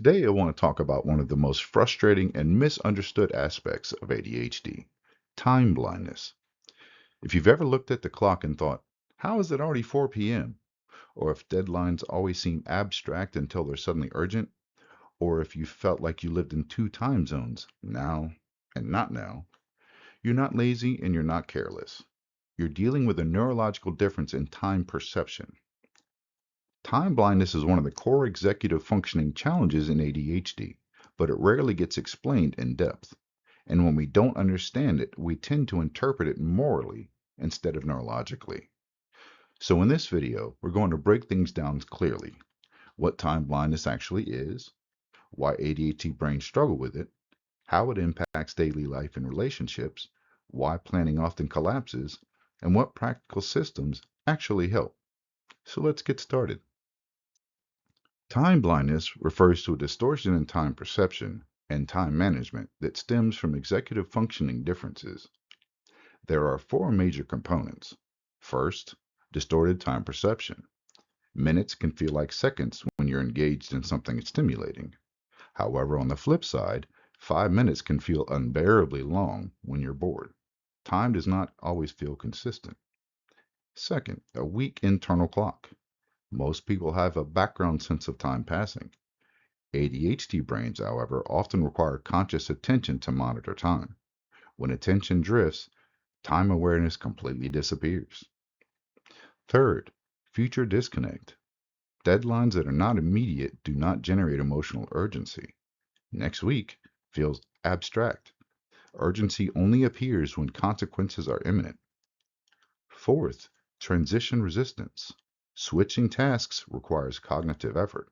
Today, I want to talk about one of the most frustrating and misunderstood aspects of ADHD, time blindness. If you've ever looked at the clock and thought, how is it already 4 p.m.? Or if deadlines always seem abstract until they're suddenly urgent, or if you felt like you lived in two time zones, now and not now, you're not lazy and you're not careless. You're dealing with a neurological difference in time perception. Time blindness is one of the core executive functioning challenges in ADHD, but it rarely gets explained in depth. And when we don't understand it, we tend to interpret it morally instead of neurologically. So in this video, we're going to break things down clearly. What time blindness actually is, why ADHD brains struggle with it, how it impacts daily life and relationships, why planning often collapses, and what practical systems actually help. So let's get started. Time blindness refers to a distortion in time perception and time management that stems from executive functioning differences. There are four major components. First, distorted time perception. Minutes can feel like seconds when you're engaged in something stimulating. However, on the flip side, 5 minutes can feel unbearably long when you're bored. Time does not always feel consistent. Second, a weak internal clock. Most people have a background sense of time passing. ADHD brains, however, often require conscious attention to monitor time. When attention drifts, time awareness completely disappears. Third, future disconnect. Deadlines that are not immediate do not generate emotional urgency. Next week feels abstract. Urgency only appears when consequences are imminent. Fourth, transition resistance. Switching tasks requires cognitive effort.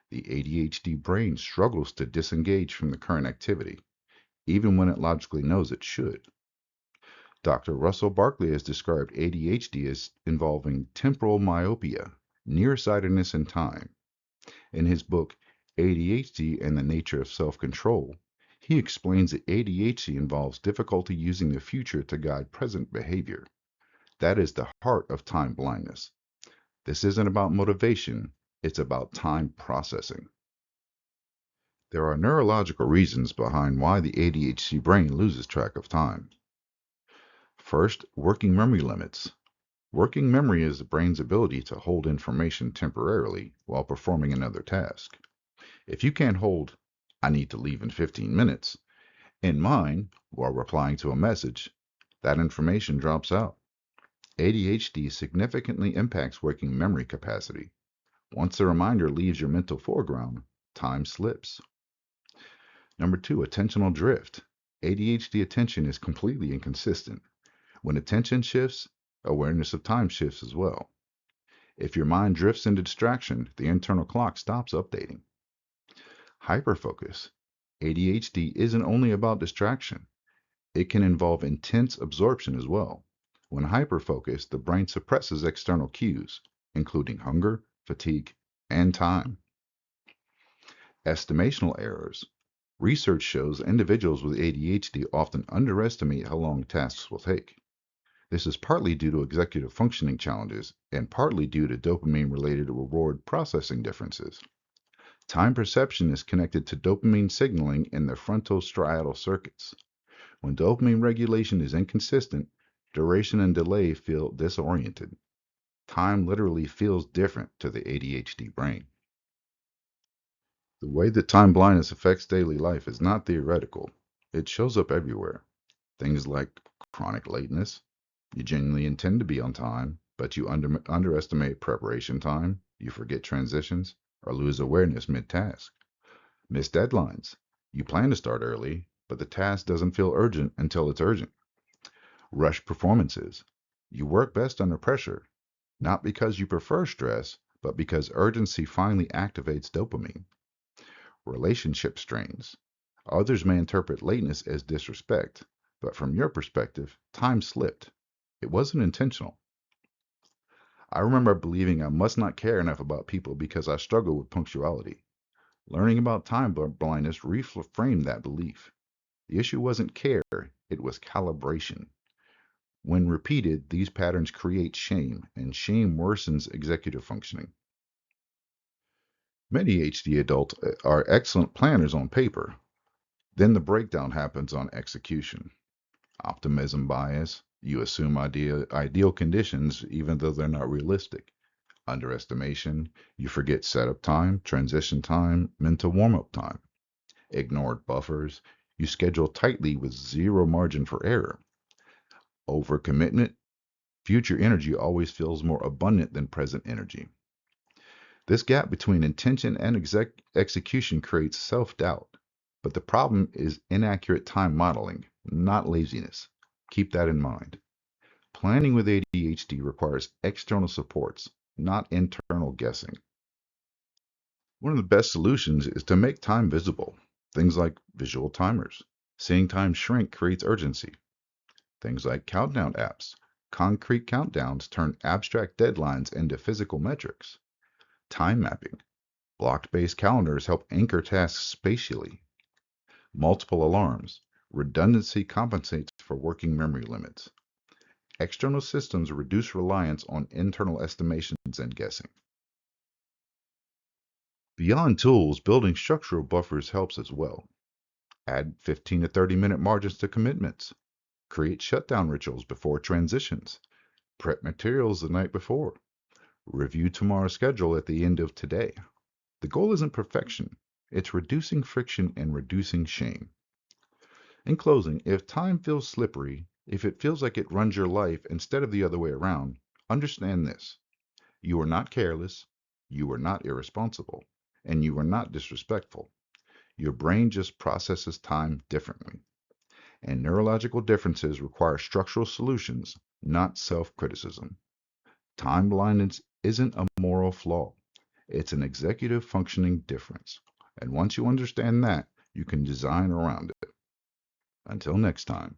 The ADHD brain struggles to disengage from the current activity, even when it logically knows it should. Dr. Russell Barkley has described ADHD as involving temporal myopia, nearsightedness in time. In his book, ADHD and the Nature of Self-Control, he explains that ADHD involves difficulty using the future to guide present behavior. That is the heart of time blindness. This isn't about motivation, it's about time processing. There are neurological reasons behind why the ADHD brain loses track of time. First, working memory limits. Working memory is the brain's ability to hold information temporarily while performing another task. If you can't hold, I need to leave in 15 minutes, in mind while replying to a message, that information drops out. ADHD significantly impacts working memory capacity. Once the reminder leaves your mental foreground, time slips. Number two, attentional drift. ADHD attention is completely inconsistent. When attention shifts, awareness of time shifts as well. If your mind drifts into distraction, the internal clock stops updating. Hyperfocus. ADHD isn't only about distraction. It can involve intense absorption as well. When hyperfocused, the brain suppresses external cues, including hunger, fatigue, and time. Estimational errors. Research shows individuals with ADHD often underestimate how long tasks will take. This is partly due to executive functioning challenges and partly due to dopamine-related reward processing differences. Time perception is connected to dopamine signaling in the frontostriatal circuits. When dopamine regulation is inconsistent, duration and delay feel disoriented. Time literally feels different to the ADHD brain. The way that time blindness affects daily life is not theoretical. It shows up everywhere. Things like chronic lateness. You genuinely intend to be on time, but you underestimate preparation time, you forget transitions, or lose awareness mid-task. Missed deadlines. You plan to start early, but the task doesn't feel urgent until it's urgent. Rush performances. You work best under pressure, not because you prefer stress, but because urgency finally activates dopamine. Relationship strains. Others may interpret lateness as disrespect, but from your perspective, time slipped. It wasn't intentional. I remember believing I must not care enough about people because I struggle with punctuality. Learning about time blindness reframed that belief. The issue wasn't care, it was calibration. When repeated, these patterns create shame, and shame worsens executive functioning. Many HD adults are excellent planners on paper. Then the breakdown happens on execution. Optimism bias. You assume ideal conditions even though they're not realistic. Underestimation. You forget setup time, transition time, mental warm up time. Ignored buffers. You schedule tightly with zero margin for error. Overcommitment. Future energy always feels more abundant than present energy. This gap between intention and execution creates self doubt. But the problem is inaccurate time modeling, not laziness. Keep that in mind. Planning with ADHD requires external supports, not internal guessing. One of the best solutions is to make time visible. Things like visual timers. Seeing time shrink creates urgency. Things like countdown apps. Concrete countdowns turn abstract deadlines into physical metrics. Time mapping. Block-based calendars help anchor tasks spatially. Multiple alarms. Redundancy compensates for working memory limits. External systems reduce reliance on internal estimations and guessing. Beyond tools, building structural buffers helps as well. Add 15 to 30-minute margins to commitments. Create shutdown rituals before transitions. Prep materials the night before. Review tomorrow's schedule at the end of today. The goal isn't perfection, it's reducing friction and reducing shame. In closing, if time feels slippery, if it feels like it runs your life instead of the other way around, understand this. You are not careless, you are not irresponsible, and you are not disrespectful. Your brain just processes time differently. And neurological differences require structural solutions, not self criticism. Time blindness isn't a moral flaw, it's an executive functioning difference. And once you understand that, you can design around it. Until next time.